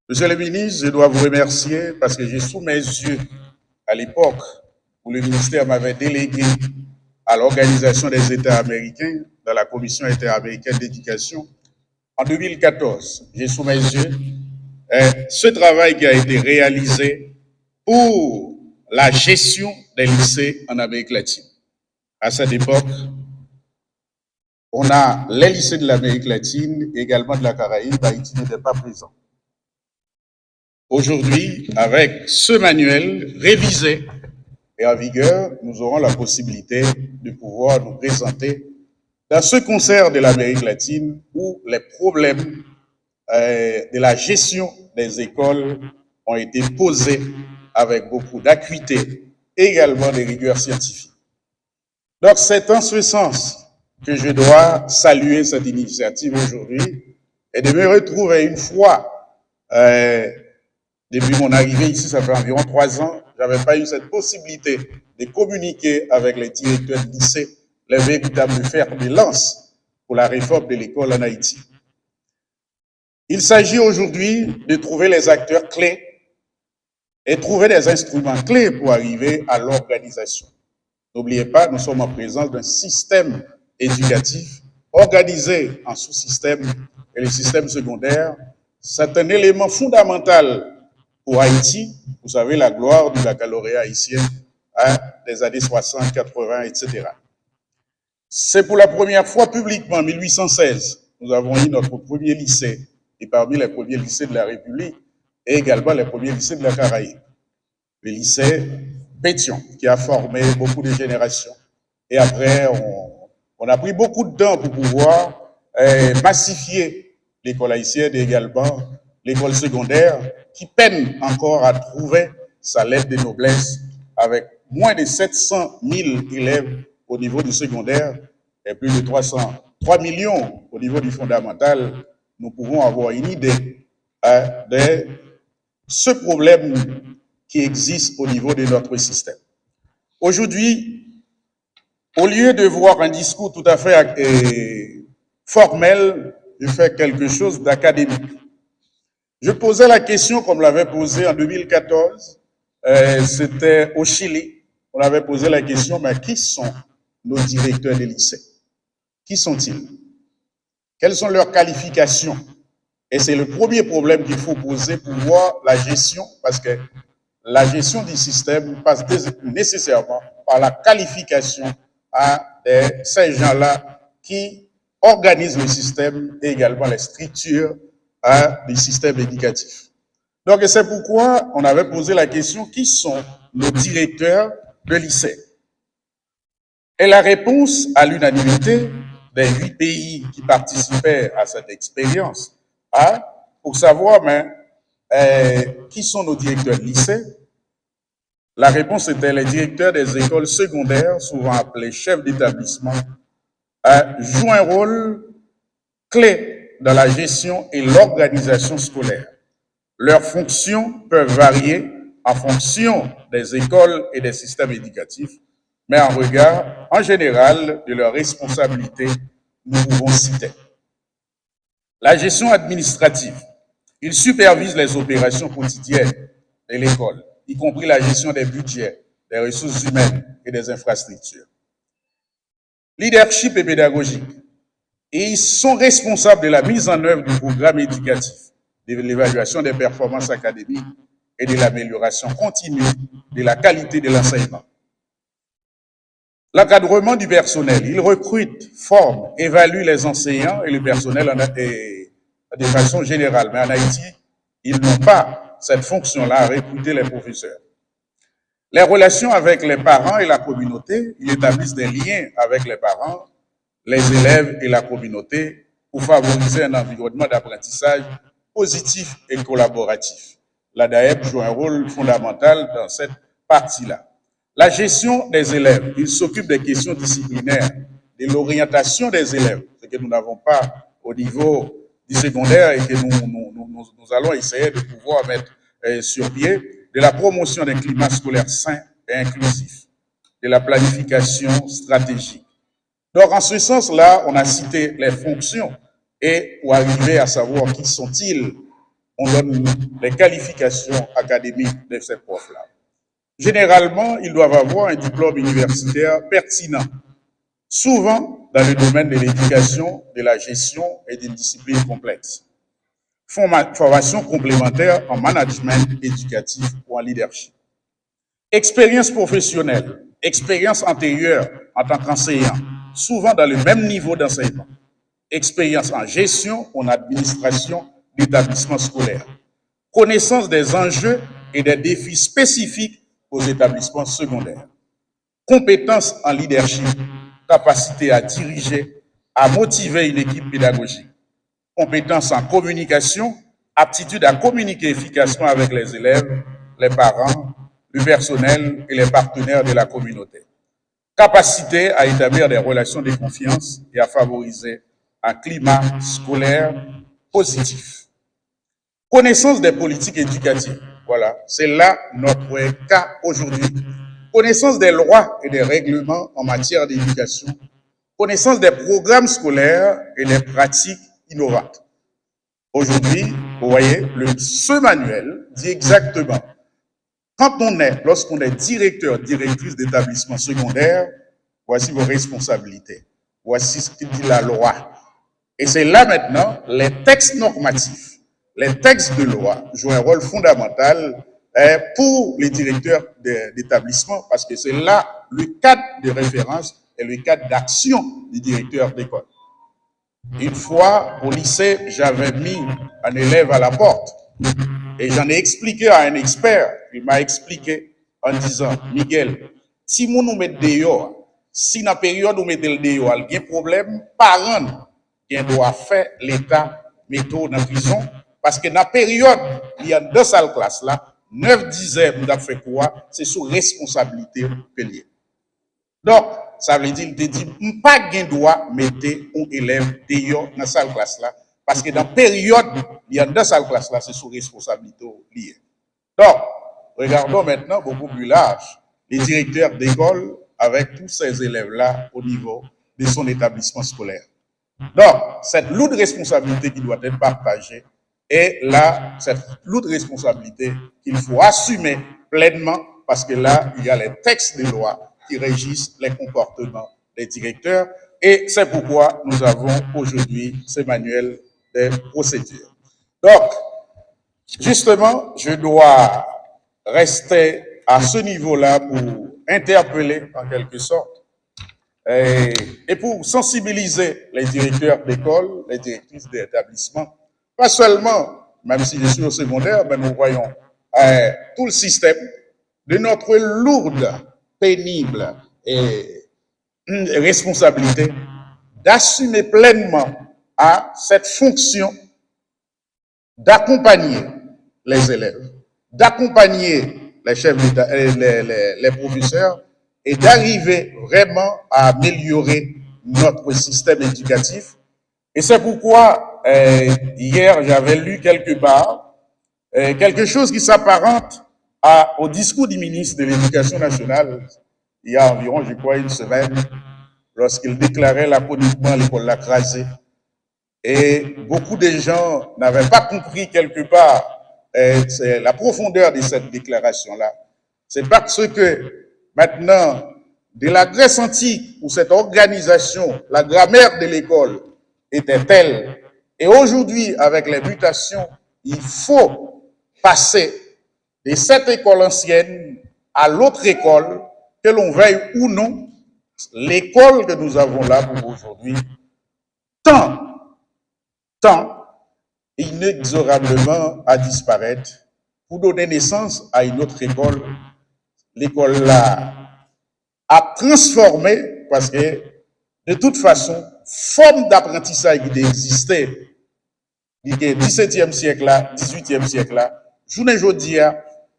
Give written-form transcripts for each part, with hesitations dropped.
Monsieur le ministre, je dois vous remercier parce que j'ai sous mes yeux, à l'époque où le ministère m'avait délégué à l'Organisation des États américains, dans la Commission interaméricaine d'éducation, en 2014. J'ai sous mes yeux ce travail qui a été réalisé pour la gestion des lycées en Amérique latine. À cette époque, on a les lycées de l'Amérique latine, également de la Caraïbe. Haïti n'était pas présent. Aujourd'hui, avec ce manuel révisé et en vigueur, nous aurons la possibilité de pouvoir nous présenter dans ce concert de l'Amérique latine où les problèmes de la gestion des écoles ont été posés avec beaucoup d'acuité et également de rigueur scientifique. Donc, c'est en ce sens que je dois saluer cette initiative aujourd'hui et de me retrouver une fois depuis mon arrivée ici, ça fait environ 3 ans, je n'avais pas eu cette possibilité de communiquer avec les directeurs de lycée, les véritables fers de lance pour la réforme de l'école en Haïti. Il s'agit aujourd'hui de trouver les acteurs clés et trouver des instruments clés pour arriver à l'organisation. N'oubliez pas, nous sommes en présence d'un système éducatif organisé en sous-systèmes et les systèmes secondaires. C'est un élément fondamental pour Haïti. Vous savez, la gloire du baccalauréat haïtien des années 60, 80, etc. C'est pour la première fois publiquement, en 1816, nous avons eu notre premier lycée, et parmi les premiers lycées de la République, et également les premiers lycées de la Caraïbe. Le lycée Pétion, qui a formé beaucoup de générations. Et après, on a pris beaucoup de temps pour pouvoir massifier l'école haïtienne et également l'école secondaire, qui peine encore à trouver sa lettre de noblesse avec moins de 700 000 élèves au niveau du secondaire et plus de 3 millions au niveau du fondamental. Nous pouvons avoir une idée de ce problème qui existe au niveau de notre système. Aujourd'hui, au lieu de voir un discours tout à fait formel, je fais quelque chose d'académique. Je posais la question comme l'avait posée en 2014, c'était au Chili. On avait posé la question, mais qui sont nos directeurs des lycées? Qui sont-ils? Quelles sont leurs qualifications? Et c'est le premier problème qu'il faut poser pour voir la gestion, parce que la gestion du système passe nécessairement par la qualification de ces gens-là qui organisent le système et également les structures du système éducatif. Donc, c'est pourquoi on avait posé la question, qui sont nos directeurs de lycée? Et la réponse à l'unanimité des 8 pays qui participaient à cette expérience, pour savoir qui sont nos directeurs de lycée, la réponse était les directeurs des écoles secondaires, souvent appelés chefs d'établissement, jouent un rôle clé dans la gestion et l'organisation scolaire. Leurs fonctions peuvent varier en fonction des écoles et des systèmes éducatifs, mais en regard, en général, de leurs responsabilités, nous pouvons citer la gestion administrative. Ils supervisent les opérations quotidiennes de l'école, y compris la gestion des budgets, des ressources humaines et des infrastructures. Leadership et pédagogique. Et ils sont responsables de la mise en œuvre du programme éducatif, de l'évaluation des performances académiques et de l'amélioration continue de la qualité de l'enseignement. L'encadrement du personnel. Ils recrutent, forment, évaluent les enseignants et le personnel de façon générale. Mais en Haïti, ils n'ont pas cette fonction-là à recruter les professeurs. Les relations avec les parents et la communauté, ils établissent des liens avec les parents, les élèves et la communauté pour favoriser un environnement d'apprentissage positif et collaboratif. La DAEP joue un rôle fondamental dans cette partie-là. La gestion des élèves, ils s'occupent des questions disciplinaires, de l'orientation des élèves, ce que nous n'avons pas au niveau du secondaire et que nous allons essayer de pouvoir mettre sur pied, de la promotion d'un climat scolaire sain et inclusif, de la planification stratégique. Donc, en ce sens-là, on a cité les fonctions et pour arriver à savoir qui sont-ils, on donne les qualifications académiques de ces profs-là. Généralement, ils doivent avoir un diplôme universitaire pertinent, souvent dans le domaine de l'éducation, de la gestion et d'une discipline complexe. Formation complémentaire en management éducatif ou en leadership. Expérience professionnelle, expérience antérieure en tant qu'enseignant, souvent dans le même niveau d'enseignement. Expérience en gestion ou en administration d'établissements scolaires. Connaissance des enjeux et des défis spécifiques aux établissements secondaires. Compétences en leadership, capacité à diriger, à motiver une équipe pédagogique. Compétences en communication, aptitude à communiquer efficacement avec les élèves, les parents, le personnel et les partenaires de la communauté. Capacité à établir des relations de confiance et à favoriser un climat scolaire positif. Connaissance des politiques éducatives. Voilà, c'est là notre cas aujourd'hui. Connaissance des lois et des règlements en matière d'éducation. Connaissance des programmes scolaires et des pratiques innovantes. Aujourd'hui, vous voyez, ce manuel dit exactement, lorsqu'on est directeur, directrice d'établissement secondaire, voici vos responsabilités. Voici ce que dit la loi. Et c'est là maintenant, les textes normatifs, les textes de loi jouent un rôle fondamental pour les directeurs d'établissement parce que c'est là le cadre de référence et le cadre d'action du directeur d'école. Une fois, au lycée, j'avais mis un élève à la porte et j'en ai expliqué à un expert. Il m'a expliqué en disant, Miguel, si nous mettons dehors, si dans la période où nous mettons le dehors, il y a un problème, parents qui doit faire l'État mettre dans la prison parce que dans la période, il y a deux salles classes là, 9-10 heures, nous avons fait quoi? C'est sous responsabilité payée. Donc, ça veut dire, il te dit, pas de droit mettre un élève dehors dans la salle classe là, parce que dans la période, il y a deux salles classe là, c'est sous responsabilité liée. Donc, regardons maintenant beaucoup plus large, les directeurs d'école avec tous ces élèves-là au niveau de son établissement scolaire. Donc, cette lourde responsabilité qui doit être partagée est là, cette lourde responsabilité qu'il faut assumer pleinement parce que là, il y a les textes de loi qui régissent les comportements des directeurs et c'est pourquoi nous avons aujourd'hui ce manuel de procédure. Donc, justement, je dois rester à ce niveau-là pour interpeller en quelque sorte et pour sensibiliser les directeurs d'école, les directrices d'établissement, pas seulement, même si je suis au secondaire, mais nous voyons tout le système de notre lourde, pénible et responsabilité d'assumer pleinement à cette fonction d'accompagner les élèves, d'accompagner les chefs d'État, les professeurs et d'arriver vraiment à améliorer notre système éducatif. Et c'est pourquoi hier j'avais lu quelque part quelque chose qui s'apparente au discours du ministre de l'Éducation nationale il y a environ, je crois, une semaine, lorsqu'il déclarait laconiquement l'école l'a crasée. Et beaucoup de gens n'avaient pas compris quelque part c'est la profondeur de cette déclaration-là. C'est parce que maintenant, de la Grèce antique, où cette organisation, la grammaire de l'école était telle, et aujourd'hui, avec les mutations, il faut passer de cette école ancienne à l'autre école, que l'on veuille ou non, l'école que nous avons là pour aujourd'hui tend inexorablement à disparaître pour donner naissance à une autre école. L'école là a transformé parce que de toute façon, forme d'apprentissage qui existait du 17e siècle là, 18e siècle là, journée aujourd'hui,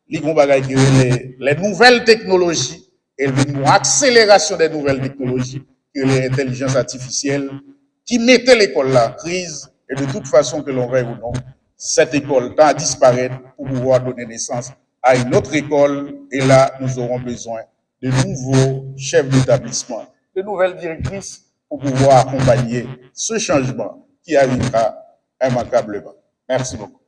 les nouvelles technologies et une accélération des nouvelles technologies que l'intelligence artificielle qui mettait l'école là en crise et de toute façon que l'on veuille ou non, cette école tend à disparaître pour pouvoir donner naissance à une autre école et là nous aurons besoin de nouveaux chefs d'établissement, de nouvelles directrices pour pouvoir accompagner ce changement qui arrivera immanquablement. Merci beaucoup.